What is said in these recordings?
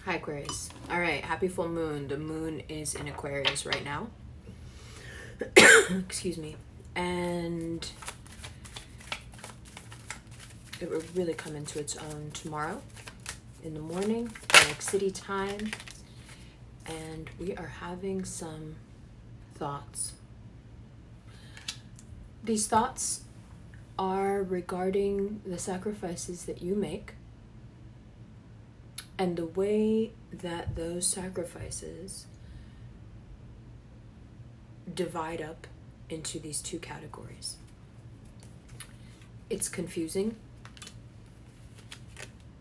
Hi, Aquarius. All right, happy full moon. The moon is in Aquarius right now. Excuse me. And it will really come into its own tomorrow in the morning, New York City time. And we are having some thoughts. These thoughts are regarding the sacrifices that you make and the way that those sacrifices divide up into these two categories. It's confusing.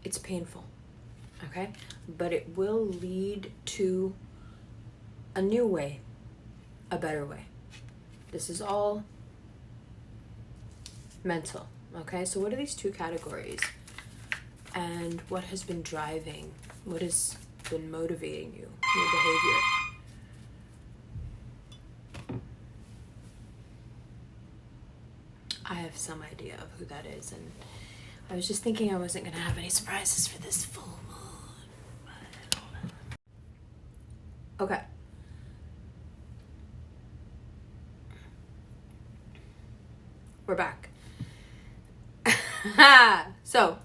It's painful, okay? But it will lead to a new way, a better way. This is all mental, okay? So what are these two categories? And what has been driving, what has been motivating you, your behavior? I have some idea of who that is, and I was just thinking I wasn't going to have any surprises for this full moon. Okay. We're back. So,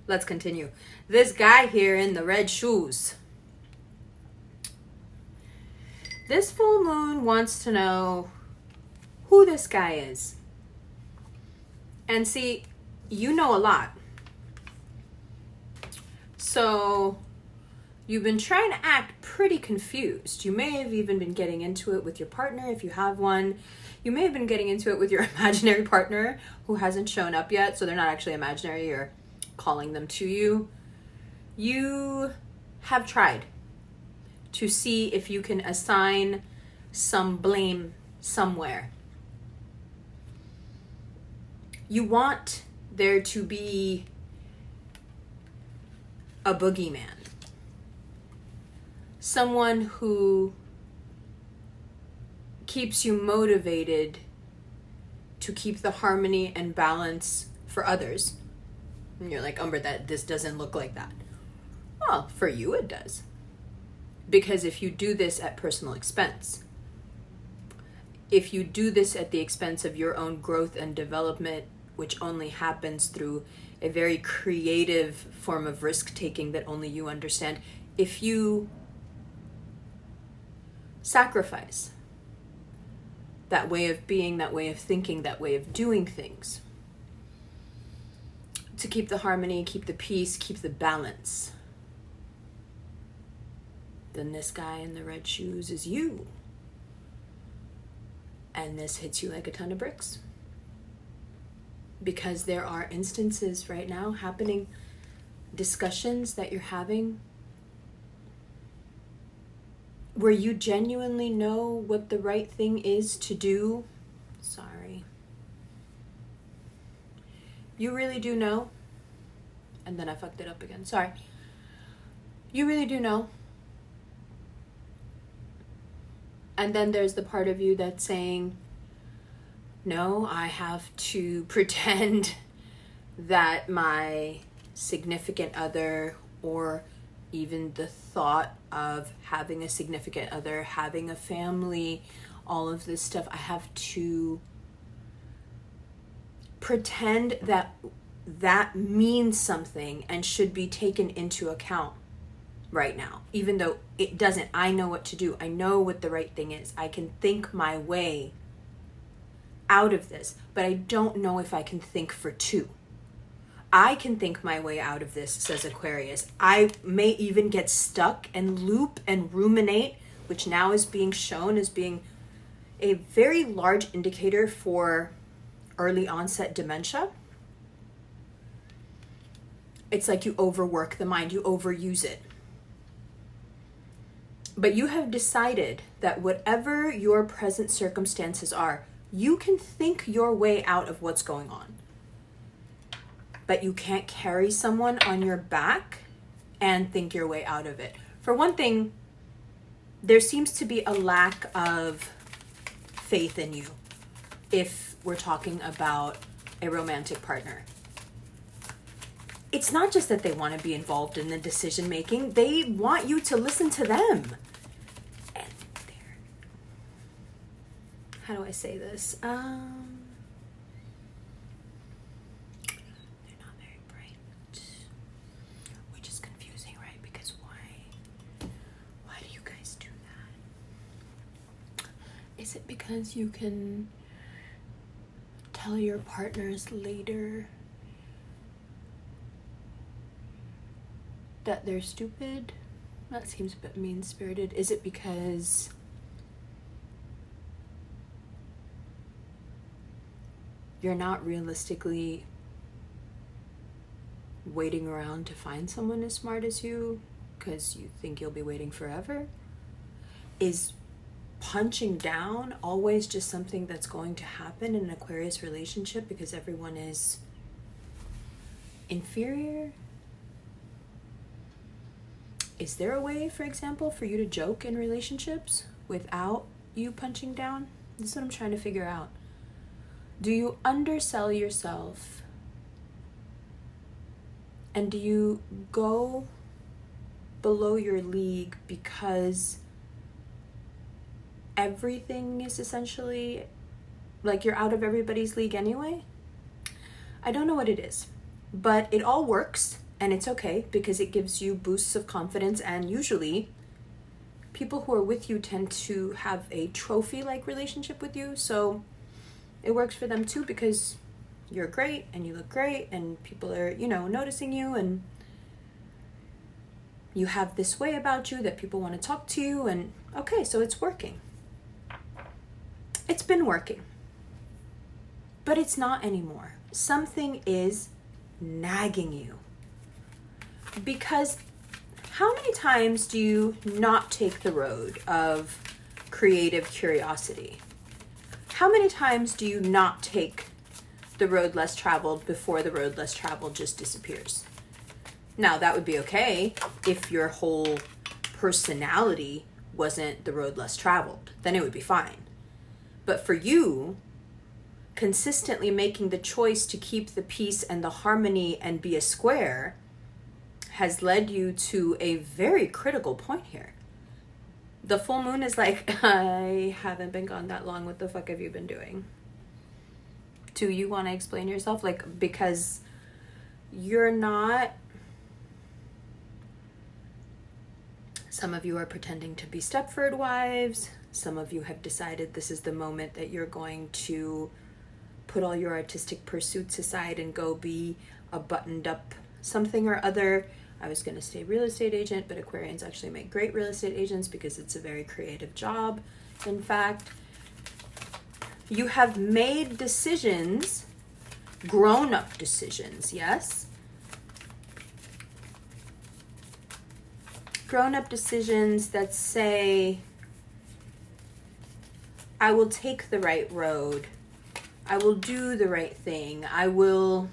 let's continue. This guy here in the red shoes. This full moon wants to know who this guy is. And see, you know a lot. So you've been trying to act pretty confused. You may have even been getting into it with your partner if you have one. You may have been getting into it with your imaginary partner who hasn't shown up yet, so they're not actually imaginary, you're calling them to you. You have tried to see if you can assign some blame somewhere. You want there to be a boogeyman. Someone who keeps you motivated to keep the harmony and balance for others. And you're like, Umber, this doesn't look like that. Well, for you it does. Because if you do this at personal expense, if you do this at the expense of your own growth and development, which only happens through a very creative form of risk-taking that only you understand, if you sacrifice that way of being, that way of thinking, that way of doing things to keep the harmony, keep the peace, keep the balance, then this guy in the red shoes is you. And this hits you like a ton of bricks. Because there are instances right now happening, discussions that you're having where you genuinely know what the right thing is to do. Sorry. You really do know. And then I fucked it up again. Sorry. You really do know. And then there's the part of you that's saying, no, I have to pretend that my significant other, or even the thought of having a significant other, having a family, all of this stuff, I have to pretend that that means something and should be taken into account right now, even though it doesn't. I know what to do. I know what the right thing is. I can think my way out of this, but I don't know if I can think for two. I can think my way out of this, says Aquarius. I may even get stuck and loop and ruminate, which now is being shown as being a very large indicator for early onset dementia. It's like you overwork the mind, you overuse it. But you have decided that whatever your present circumstances are, you can think your way out of what's going on. But you can't carry someone on your back and think your way out of it. For one thing, there seems to be a lack of faith in you if we're talking about a romantic partner. it's not just that they want to be involved in the decision making, they want you to listen to them. And how do I say this? They're not very bright, which is confusing, right? Because why do you guys do that? Is it because you can tell your partners later that they're stupid? That seems a bit mean-spirited. Is it because you're not realistically waiting around to find someone as smart as you because you think you'll be waiting forever? Is punching down always just something that's going to happen in an Aquarius relationship because everyone is inferior? Is there a way, for example, for you to joke in relationships without you punching down? This is what I'm trying to figure out. Do you undersell yourself? And do you go below your league because everything is essentially like you're out of everybody's league anyway? I don't know what it is, but it all works. And it's okay because it gives you boosts of confidence, and usually people who are with you tend to have a trophy-like relationship with you, so it works for them too because you're great and you look great and people are, noticing you, and you have this way about you that people want to talk to you, and okay, so it's working. It's been working, but it's not anymore. Something is nagging you. Because how many times do you not take the road of creative curiosity? How many times do you not take the road less traveled before the road less traveled just disappears? Now, that would be okay if your whole personality wasn't the road less traveled. Then it would be fine. But for you, consistently making the choice to keep the peace and the harmony and be a square has led you to a very critical point here. The full moon is like, I haven't been gone that long. What the fuck have you been doing? Do you want to explain yourself? Like, because you're not... Some of you are pretending to be Stepford wives. Some of you have decided this is the moment that you're going to put all your artistic pursuits aside and go be a buttoned up something or other. I was going to say real estate agent, but Aquarians actually make great real estate agents because it's a very creative job. In fact, you have made decisions, grown-up decisions, yes? Grown-up decisions that say, I will take the right road. I will do the right thing. I will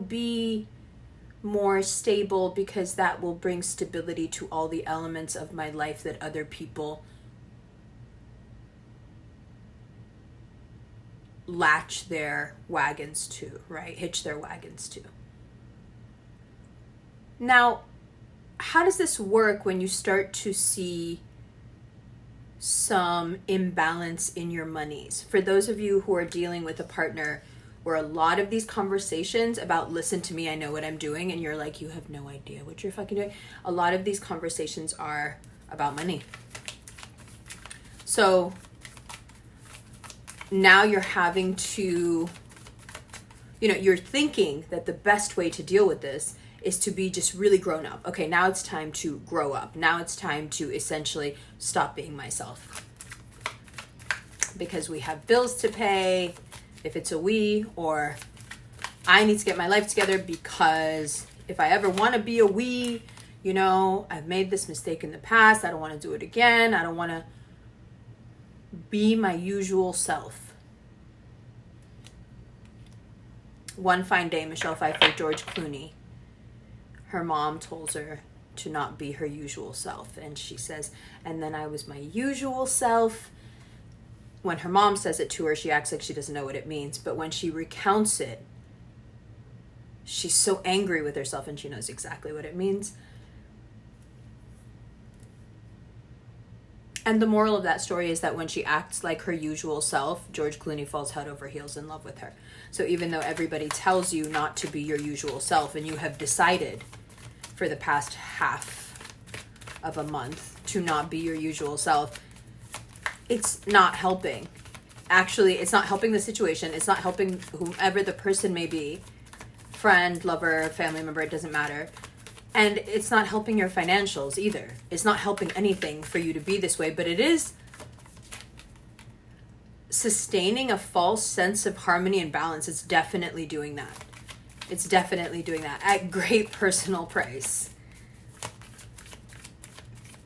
be more stable because that will bring stability to all the elements of my life that other people latch their wagons to, right? Hitch their wagons to. Now, how does this work when you start to see some imbalance in your monies? For those of you who are dealing with a partner where a lot of these conversations about listen to me, I know what I'm doing, and you're like, you have no idea what you're fucking doing. A lot of these conversations are about money. So now you're having to, you're thinking that the best way to deal with this is to be just really grown up. Okay, now it's time to grow up. Now it's time to essentially stop being myself. Because we have bills to pay, if it's a we, or I need to get my life together because if I ever want to be a we, I've made this mistake in the past. I don't want to do it again. I don't want to be my usual self. One fine day, Michelle Pfeiffer, George Clooney, her mom told her to not be her usual self. And she says, and then I was my usual self when her mom says it to her, she acts like she doesn't know what it means. But when she recounts it, she's so angry with herself and she knows exactly what it means. And the moral of that story is that when she acts like her usual self, George Clooney falls head over heels in love with her. So even though everybody tells you not to be your usual self, and you have decided for the past half of a month to not be your usual self, it's not helping. Actually, it's not helping the situation. It's not helping whomever the person may be. Friend, lover, family member, it doesn't matter. And it's not helping your financials either. It's not helping anything for you to be this way, but it is sustaining a false sense of harmony and balance. It's definitely doing that. It's definitely doing that at great personal price.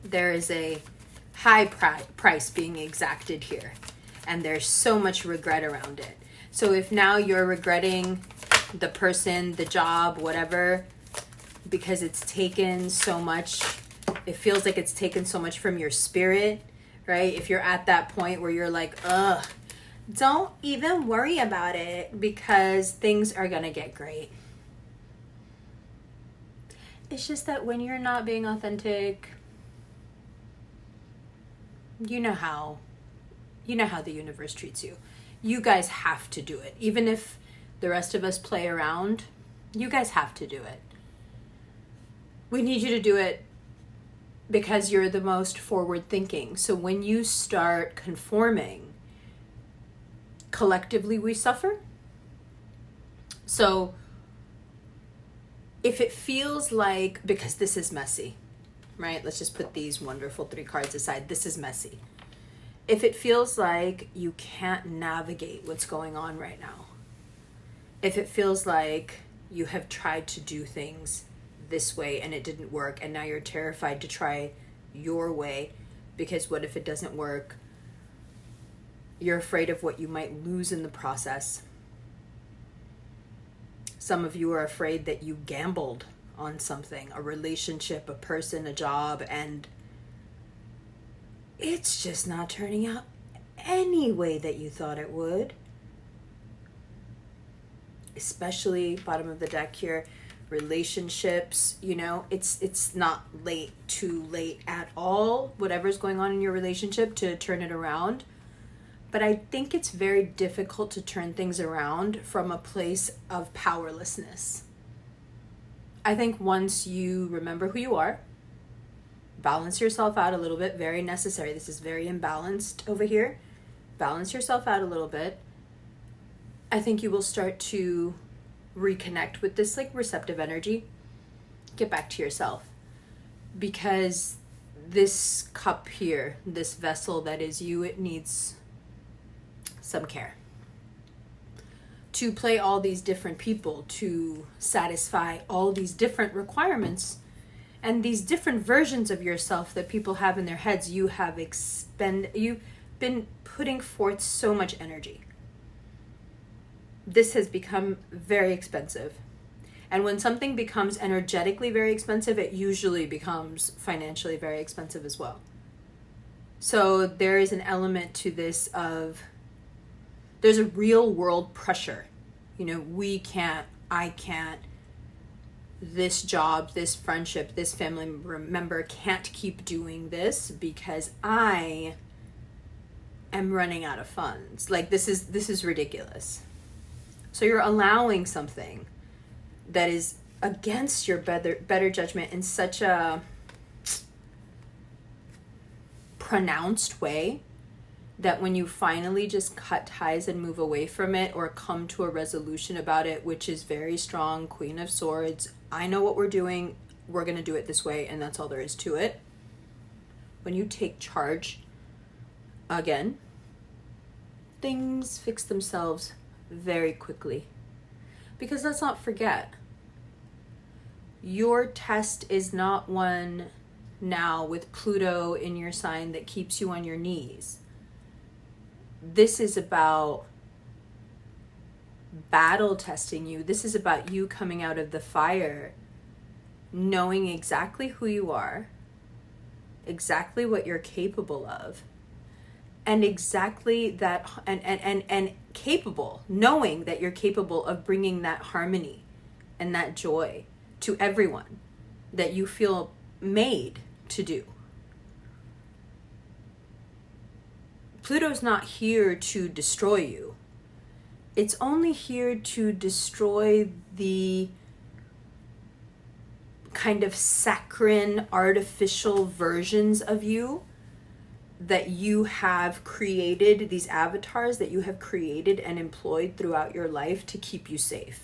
There is a high price being exacted here, and there's so much regret around it. So if now you're regretting the person, the job, whatever, because it's taken so much, it feels like it's taken so much from your spirit, right? If you're at that point where you're like, ugh, don't even worry about it because things are gonna get great. It's just that when you're not being authentic, you know how the universe treats you. You guys have to do it. Even if the rest of us play around, you guys have to do it. We need you to do it because you're the most forward thinking. So when you start conforming, collectively we suffer. So if it feels like, because this is messy, right? Let's just put these wonderful 3 cards aside. This is messy. If it feels like you can't navigate what's going on right now, if it feels like you have tried to do things this way and it didn't work, and now you're terrified to try your way because what if it doesn't work? You're afraid of what you might lose in the process. Some of you are afraid that you gambled on something, a relationship, a person, a job, and it's just not turning out any way that you thought it would. Especially bottom of the deck here, relationships, it's not too late at all, whatever's going on in your relationship, to turn it around. But I think it's very difficult to turn things around from a place of powerlessness. I think once you remember who you are, balance yourself out a little bit, very necessary. This is very imbalanced over here. Balance yourself out a little bit. I think you will start to reconnect with this receptive energy. Get back to yourself. Because this cup here, this vessel that is you, it needs some care. To play all these different people, to satisfy all these different requirements and these different versions of yourself that people have in their heads, you've been putting forth so much energy. This has become very expensive. And when something becomes energetically very expensive, it usually becomes financially very expensive as well. So there is an element to this of, there's a real world pressure. I can't, this job, this friendship, this family member can't keep doing this because I am running out of funds. This is ridiculous. So you're allowing something that is against your better judgment in such a pronounced way that when you finally just cut ties and move away from it or come to a resolution about it, which is very strong, Queen of Swords, I know what we're doing, we're going to do it this way, and that's all there is to it. When you take charge again, things fix themselves very quickly. Because let's not forget, your test is not one now with Pluto in your sign that keeps you on your knees. This is about battle testing you. This is about you coming out of the fire, knowing exactly who you are, exactly what you're capable of, and exactly that, and capable, knowing that you're capable of bringing that harmony and that joy to everyone that you feel made to do. Pluto's not here to destroy you. It's only here to destroy the kind of saccharine, artificial versions of you that you have created, these avatars that you have created and employed throughout your life to keep you safe.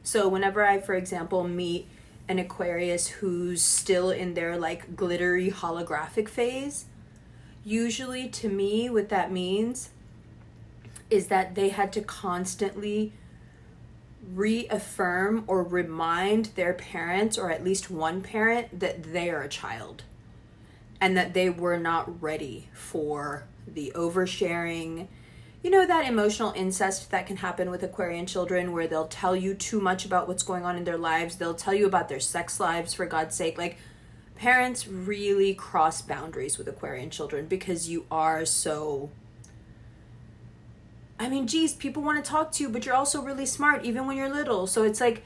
So whenever I, for example, meet an Aquarius who's still in their like glittery holographic phase, usually to me what that means is that they had to constantly reaffirm or remind their parents, or at least one parent, that they are a child and that they were not ready for the oversharing. You know, that emotional incest that can happen with Aquarian children, where they'll tell you too much about what's going on in their lives. They'll tell you about their sex lives, for God's sake. Like, parents really cross boundaries with Aquarian children because you are so... I mean, geez, people want to talk to you, but you're also really smart, even when you're little. So it's like,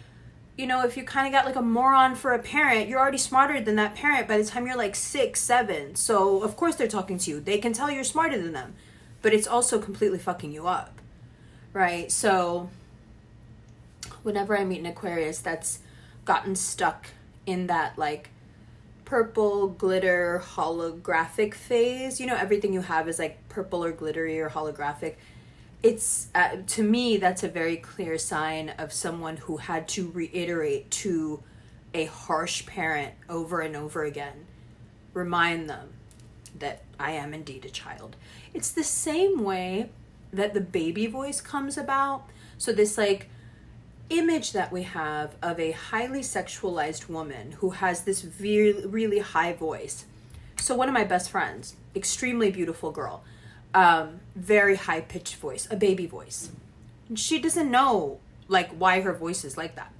you know, if you kind of got like a moron for a parent, you're already smarter than that parent by the time you're like 6, 7. So of course they're talking to you. They can tell you're smarter than them, but it's also completely fucking you up, right? So whenever I meet an Aquarius that's gotten stuck in that like purple glitter holographic phase, you know, everything you have is like purple or glittery or holographic. It's to me, that's a very clear sign of someone who had to reiterate to a harsh parent over and over again, remind them that I am indeed a child. It's the same way that the baby voice comes about. So this like image that we have of a highly sexualized woman who has this really high voice. So one of my best friends, extremely beautiful girl, very high-pitched voice, a baby voice. And she doesn't know like why her voice is like that.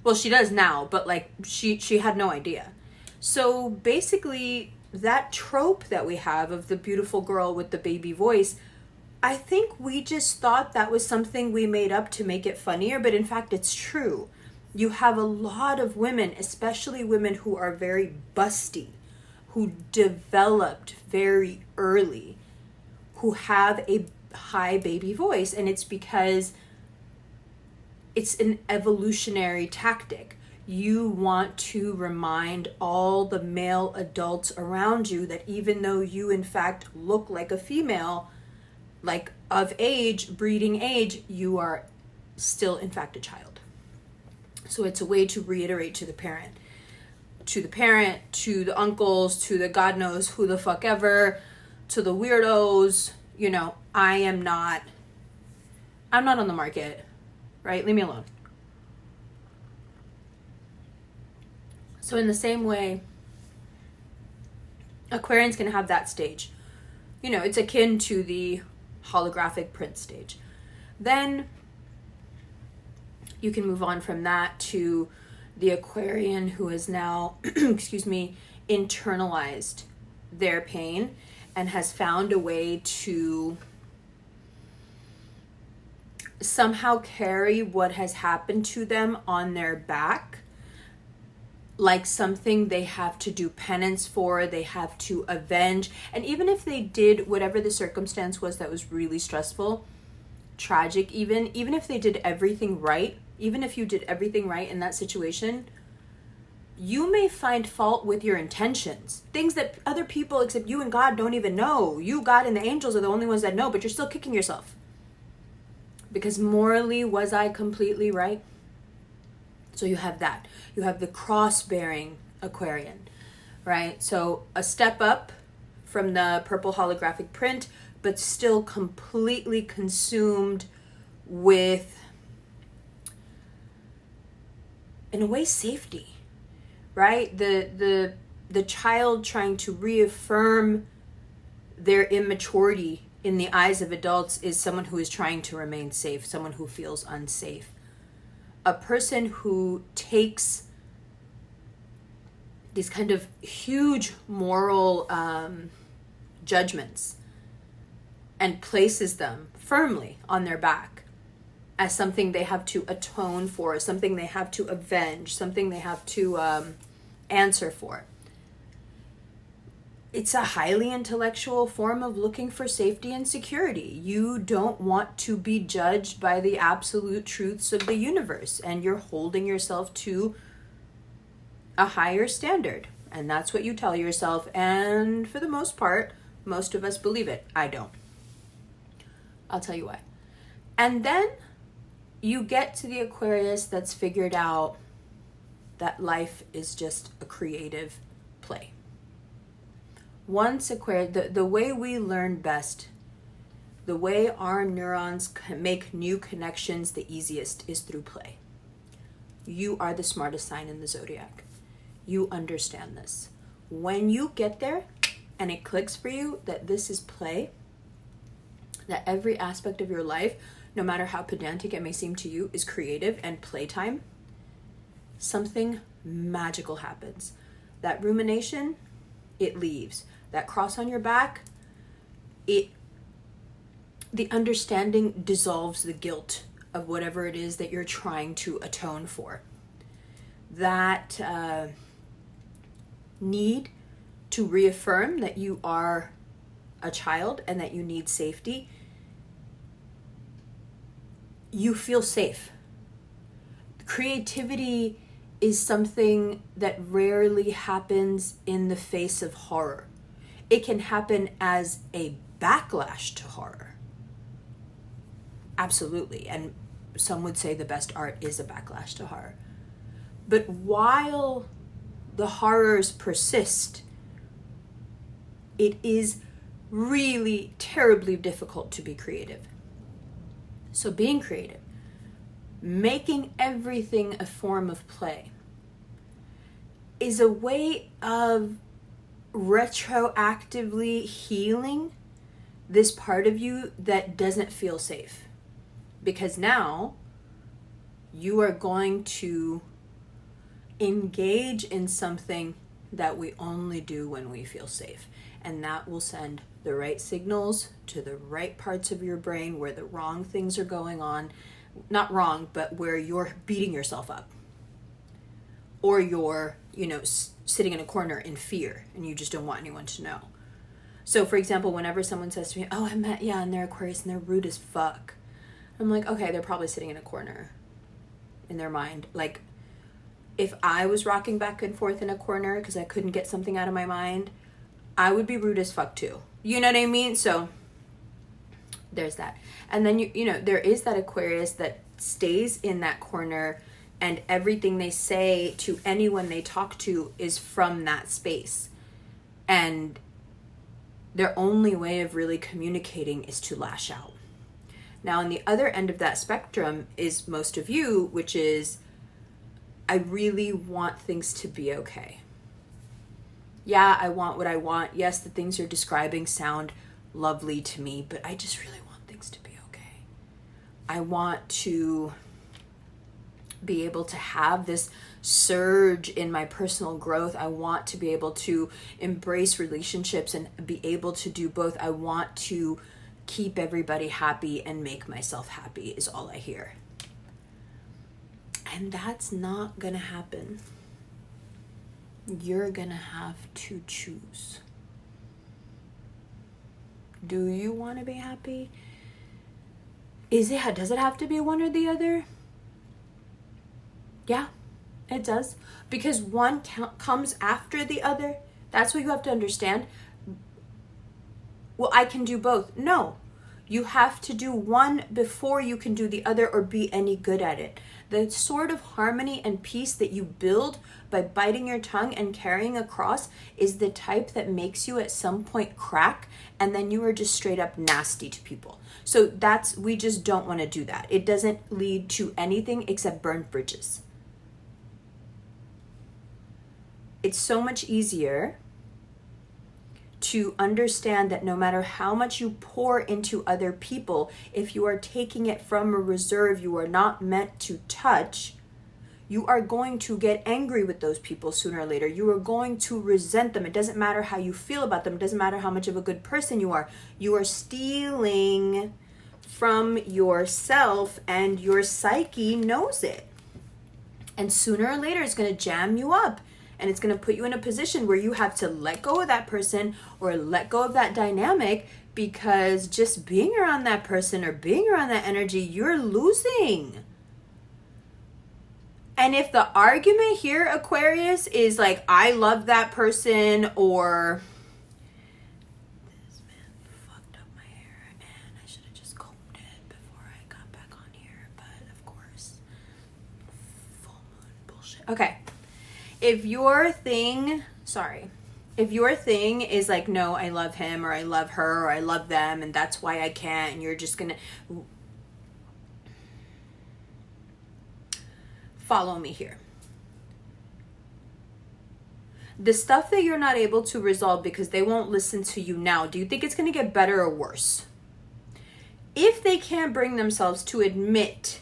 Well, she does now, but like she had no idea. So basically that trope that we have of the beautiful girl with the baby voice, I think we just thought that was something we made up to make it funnier, but in fact it's true. You have a lot of women, especially women who are very busty, who developed very early, who have a high baby voice, and it's because it's an evolutionary tactic. You want to remind all the male adults around you that even though you in fact look like a female, like of age, breeding age, you are still in fact a child. So it's a way to reiterate to the parent, to the uncles, to the God knows who the fuck ever, to the weirdos, you know, I'm not on the market, right? Leave me alone. So in the same way, Aquarians can have that stage. You know, it's akin to the holographic print stage. Then you can move on from that to the Aquarian who is now, internalized their pain and has found a way to somehow carry what has happened to them on their back, like something they have to do penance for, they have to avenge. And even if they did whatever the circumstance was that was really stressful, tragic, even if they did everything right, even if you did everything right in that situation, you may find fault with your intentions. Things that other people except you and God don't even know. You, God, and the angels are the only ones that know, but you're still kicking yourself. Because morally, was I completely right? So you have that. You have the cross-bearing Aquarian, right? So a step up from the purple holographic print, but still completely consumed with, in a way, safety. Right? The child trying to reaffirm their immaturity in the eyes of adults is someone who is trying to remain safe, someone who feels unsafe. A person who takes these kind of huge moral judgments and places them firmly on their back as something they have to atone for, something they have to avenge, something they have to answer for. It's a highly intellectual form of looking for safety and security. You don't want to be judged by the absolute truths of the universe, and you're holding yourself to a higher standard. And that's what you tell yourself, and for the most part, most of us believe it. I don't. I'll tell you why. And then you get to the Aquarius that's figured out that life is just a creative play. Once Aquarius, the way we learn best, the way our neurons make new connections the easiest is through play. You are the smartest sign in the zodiac. You understand this. When you get there and it clicks for you that this is play, that every aspect of your life, no matter how pedantic it may seem to you, is creative and playtime, something magical happens. That rumination, it leaves. That cross on your back, the understanding dissolves the guilt of whatever it is that you're trying to atone for. That need to reaffirm that you are a child and that you need safety, you feel safe. Creativity is something that rarely happens in the face of horror. It can happen as a backlash to horror. Absolutely. And some would say the best art is a backlash to horror. But while the horrors persist, it is really terribly difficult to be creative. So being creative, making everything a form of play, is a way of retroactively healing this part of you that doesn't feel safe. Because now you are going to engage in something that we only do when we feel safe. And that will send the right signals to the right parts of your brain where the wrong things are going on. Not wrong, but where you're beating yourself up. Or you're, sitting in a corner in fear and you just don't want anyone to know. So for example, whenever someone says to me, oh, and they're Aquarius and they're rude as fuck. I'm like, okay, they're probably sitting in a corner in their mind. Like, if I was rocking back and forth in a corner because I couldn't get something out of my mind, I would be rude as fuck too. You know what I mean? So there's that. And then, there is that Aquarius that stays in that corner and everything they say to anyone they talk to is from that space. And their only way of really communicating is to lash out. Now, on the other end of that spectrum is most of you, which is, I really want things to be okay. Yeah, I want what I want. Yes, the things you're describing sound lovely to me, but I just really want things to be okay. I want to be able to have this surge in my personal growth. I want to be able to embrace relationships and be able to do both. I want to keep everybody happy and make myself happy is all I hear. And that's not gonna happen. You're gonna have to choose. Do you want to be happy? Does it have to be one or the other? Yeah, it does. Because one comes after the other. That's what you have to understand. Well, I can do both. No, you have to do one before you can do the other or be any good at it. The sort of harmony and peace that you build by biting your tongue and carrying a cross is the type that makes you at some point crack, and then you are just straight up nasty to people. So we just don't want to do that. It doesn't lead to anything except burned bridges. It's so much easier to understand that no matter how much you pour into other people, if you are taking it from a reserve you are not meant to touch, You are going to get angry with those people sooner or later. You are going to resent them. It doesn't matter how you feel about them. It doesn't matter how much of a good person you are. You are stealing from yourself, and your psyche knows it. And sooner or later, it's going to jam you up. And it's going to put you in a position where you have to let go of that person or let go of that dynamic, because just being around that person or being around that energy, you're losing. And if the argument here, Aquarius, is like, I love that person, or this man fucked up my hair and I should have just combed it before I got back on here. But of course, full moon bullshit. Okay. If your thing is like, no, I love him or I love her or I love them and that's why I can't, and you're just gonna follow me here. The stuff that you're not able to resolve because they won't listen to you now, do you think it's going to get better or worse? If they can't bring themselves to admit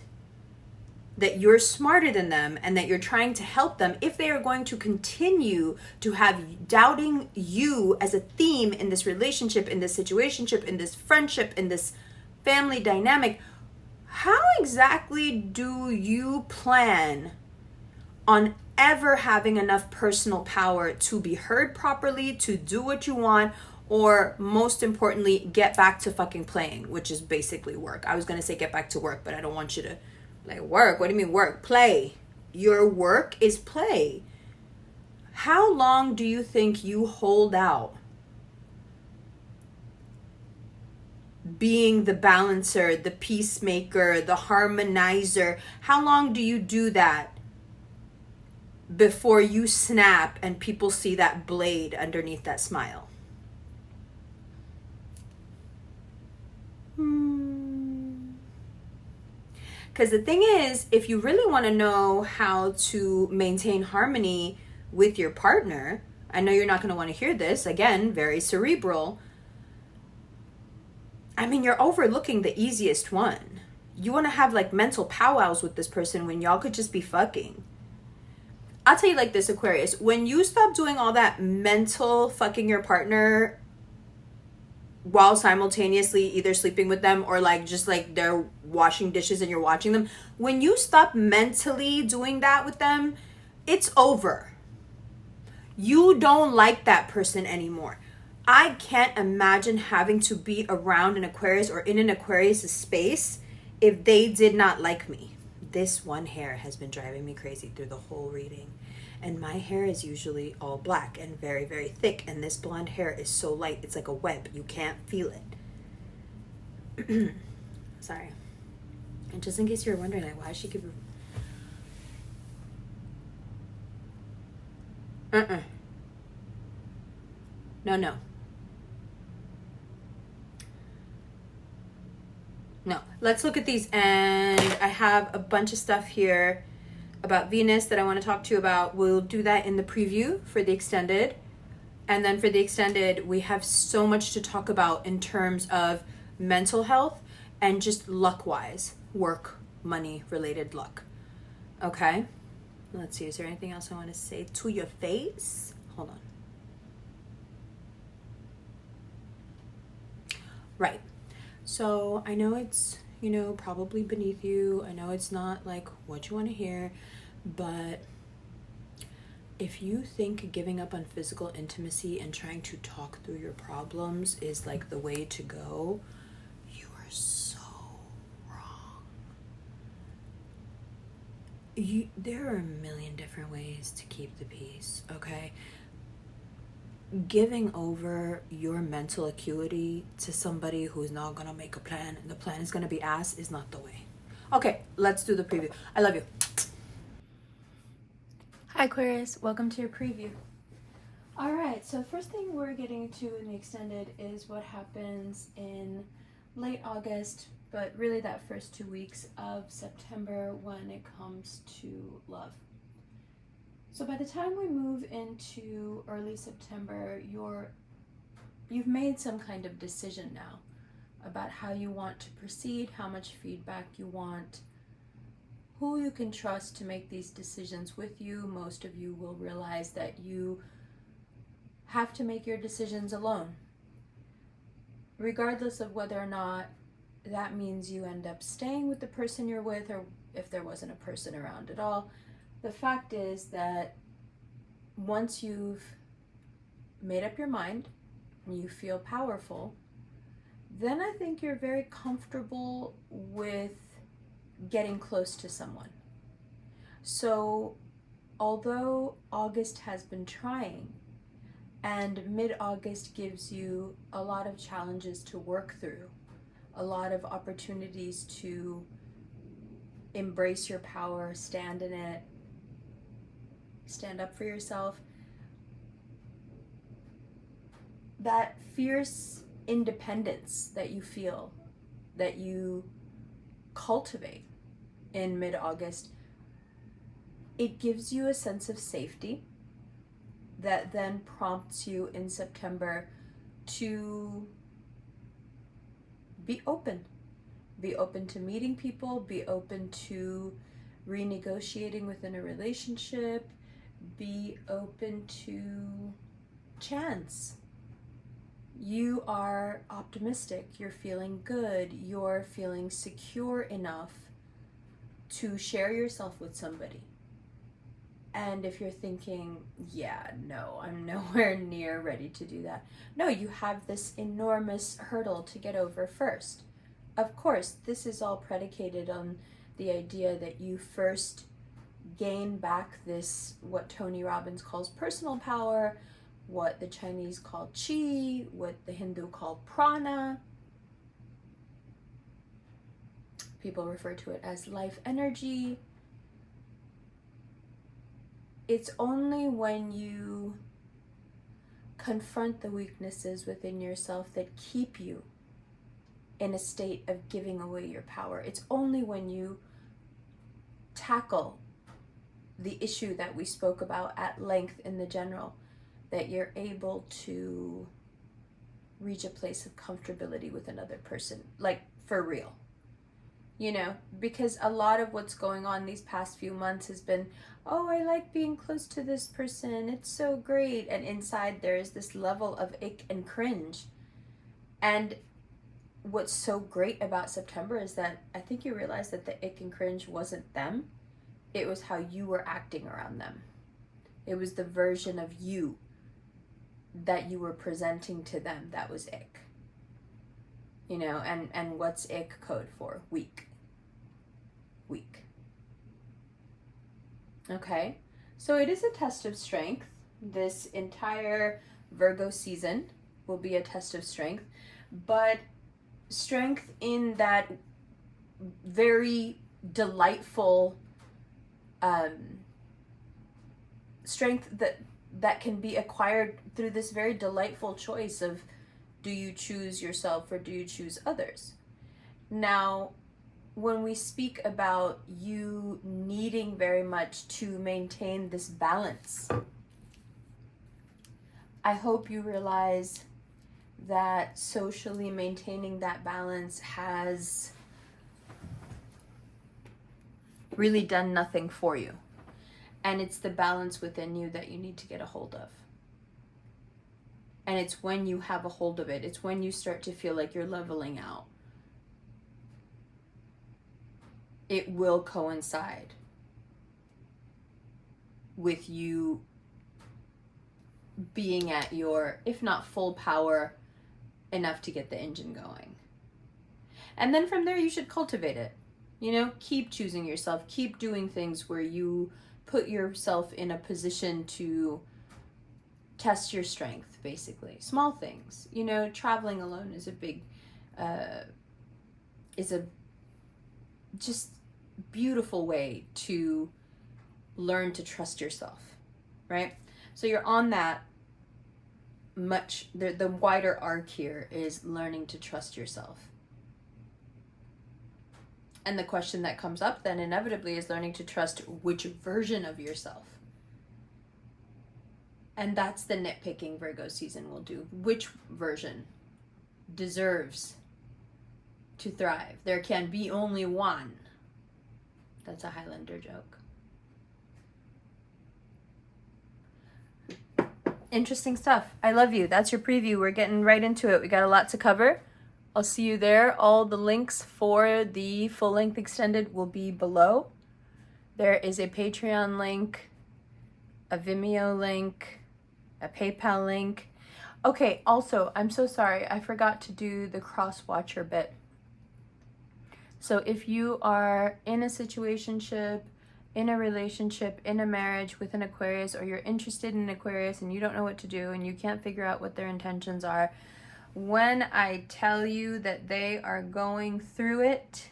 that you're smarter than them and that you're trying to help them, if they are going to continue to have doubting you as a theme in this relationship, in this situationship, in this friendship, in this family dynamic, how exactly do you plan on ever having enough personal power to be heard properly, to do what you want, or most importantly, get back to fucking playing, which is basically work? I was going to say get back to work, but I don't want you to like work. What do you mean work? Play. Your work is play. How long do you think you hold out being the balancer, the peacemaker, the harmonizer? How long do you do that before you snap and people see that blade underneath that smile? Because the thing is, if you really want to know how to maintain harmony with your partner, I know you're not going to want to hear this, again, very cerebral. I mean, you're overlooking the easiest one. You want to have like mental powwows with this person when y'all could just be fucking. I'll tell you like this, Aquarius, when you stop doing all that mental fucking your partner while simultaneously either sleeping with them or like just like they're washing dishes and you're watching them, when you stop mentally doing that with them, it's over. You don't like that person anymore. I can't imagine having to be around an Aquarius or in an Aquarius space if they did not like me. This one hair has been driving me crazy through the whole reading. And my hair is usually all black and very, very thick. And this blonde hair is so light, it's like a web. You can't feel it. Sorry. And just in case you're wondering, like, why she keep... No. No. Let's look at these. And I have a bunch of stuff here about Venus that I want to talk to you about. We'll do that in the preview for the extended. And then for the extended, we have so much to talk about in terms of mental health and just luck-wise, work, money-related luck. Okay? Let's see. Is there anything else I want to say to your face? Hold on. Right. So I know it's, probably beneath you. I know it's not like what you want to hear, but if you think giving up on physical intimacy and trying to talk through your problems is like the way to go, you are so wrong. There are a million different ways to keep the peace, okay? Giving over your mental acuity to somebody who's not gonna make a plan and the plan is gonna be ass is not the way. Okay, let's do the preview. I love you. Hi Aquarius, welcome to your preview. All right, so first thing we're getting to in the extended is what happens in late August, but really that first 2 weeks of September when it comes to love. So by the time we move into early September, you've made some kind of decision now about how you want to proceed, how much feedback you want, who you can trust to make these decisions with you. Most of you will realize that you have to make your decisions alone, regardless of whether or not that means you end up staying with the person you're with, or if there wasn't a person around at all. The fact is that once you've made up your mind and you feel powerful, then I think you're very comfortable with getting close to someone. So although August has been trying, and mid-August gives you a lot of challenges to work through, a lot of opportunities to embrace your power, stand in it, stand up for yourself, that fierce independence that you feel, that you cultivate in mid-August, it gives you a sense of safety that then prompts you in September to be open. Be open to meeting people, be open to renegotiating within a relationship, be open to chance. You are optimistic, you're feeling good, you're feeling secure enough to share yourself with somebody. And if you're thinking, yeah, no, I'm nowhere near ready to do that. No, you have this enormous hurdle to get over first. Of course, this is all predicated on the idea that you first gain back this, what Tony Robbins calls personal power, what the Chinese call qi, what the Hindu call prana. People refer to it as life energy. It's only when you confront the weaknesses within yourself that keep you in a state of giving away your power. It's only when you tackle the issue that we spoke about at length in the general that you're able to reach a place of comfortability with another person, like for real. You know, because a lot of what's going on these past few months has been, oh, I like being close to this person, it's so great. And inside there is this level of ick and cringe. And what's so great about September is that I think you realize that the ick and cringe wasn't them. It was how you were acting around them. It was the version of you that you were presenting to them that was ick. You know, and what's ick code for? Weak. Okay, so it is a test of strength. This entire Virgo season will be a test of strength, but strength in that very delightful strength that can be acquired through this very delightful choice of, do you choose yourself or do you choose others? Now, when we speak about you needing very much to maintain this balance, I hope you realize that socially maintaining that balance has really done nothing for you. And it's the balance within you that you need to get a hold of. And it's when you have a hold of it, it's when you start to feel like you're leveling out. It will coincide with you being at your, if not full power, enough to get the engine going. And then from there, you should cultivate it. You know, keep choosing yourself, keep doing things where you put yourself in a position to test your strength, basically. Small things. You know, traveling alone is a big, just beautiful way to learn to trust yourself, right? So you're on that much, the wider arc here is learning to trust yourself. And the question that comes up then inevitably is learning to trust which version of yourself. And that's the nitpicking Virgo season will do. Which version deserves to thrive? There can be only one. That's a Highlander joke. Interesting stuff. I love you. That's your preview. We're getting right into it. We got a lot to cover. I'll see you there. All the links for the full-length extended will be below. There is a Patreon link, a Vimeo link, a PayPal link. Okay, also, I'm so sorry. I forgot to do the cross-watcher bit. So if you are in a situationship, in a relationship, in a marriage with an Aquarius, or you're interested in an Aquarius and you don't know what to do and you can't figure out what their intentions are, when I tell you that they are going through it,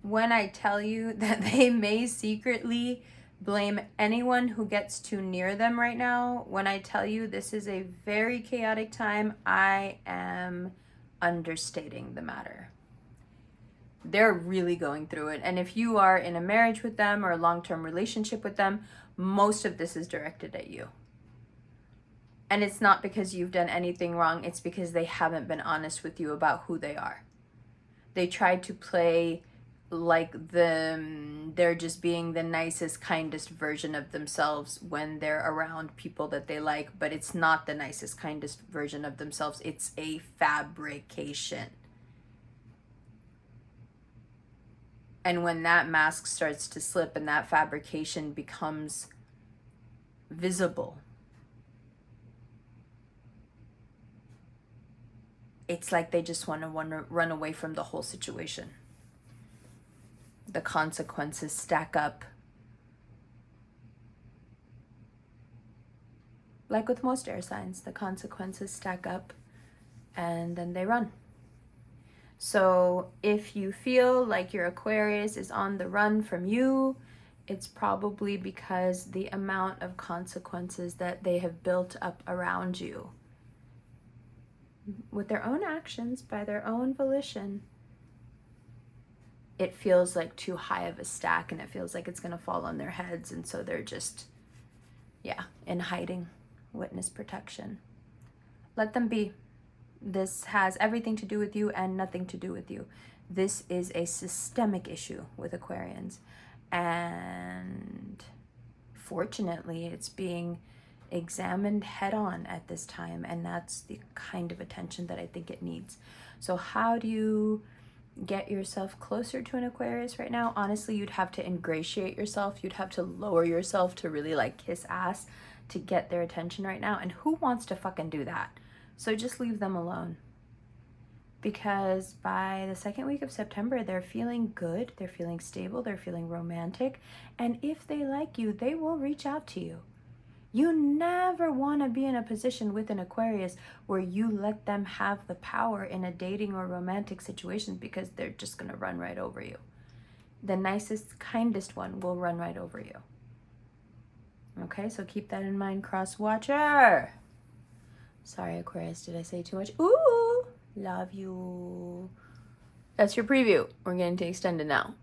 when I tell you that they may secretly blame anyone who gets too near them right now, when I tell you this is a very chaotic time, I am understating the matter. They're really going through it. And if you are in a marriage with them or a long-term relationship with them, most of this is directed at you. And it's not because you've done anything wrong. It's because they haven't been honest with you about who they are. They tried to play like they're just being the nicest, kindest version of themselves when they're around people that they like, but it's not the nicest, kindest version of themselves. It's a fabrication. And when that mask starts to slip and that fabrication becomes visible, it's like they just want to run away from the whole situation. The consequences stack up. Like with most air signs, the consequences stack up and then they run. So if you feel like your Aquarius is on the run from you, it's probably because the amount of consequences that they have built up around you with their own actions, by their own volition, it feels like too high of a stack and it feels like it's going to fall on their heads. And so they're just, in hiding, witness protection. Let them be. This has everything to do with you and nothing to do with you. This is a systemic issue with Aquarians. And fortunately, it's being examined head on at this time. And that's the kind of attention that I think it needs. So how do you get yourself closer to an Aquarius right now? Honestly, you'd have to ingratiate yourself. You'd have to lower yourself to really like kiss ass to get their attention right now. And who wants to fucking do that? So just leave them alone. Because by the second week of September, they're feeling good, they're feeling stable, they're feeling romantic. And if they like you, they will reach out to you. You never want to be in a position with an Aquarius where you let them have the power in a dating or romantic situation because they're just going to run right over you. The nicest, kindest one will run right over you. Okay, so keep that in mind, cross watcher. Sorry, Aquarius, did I say too much? Ooh, love you. That's your preview. We're getting to extended now.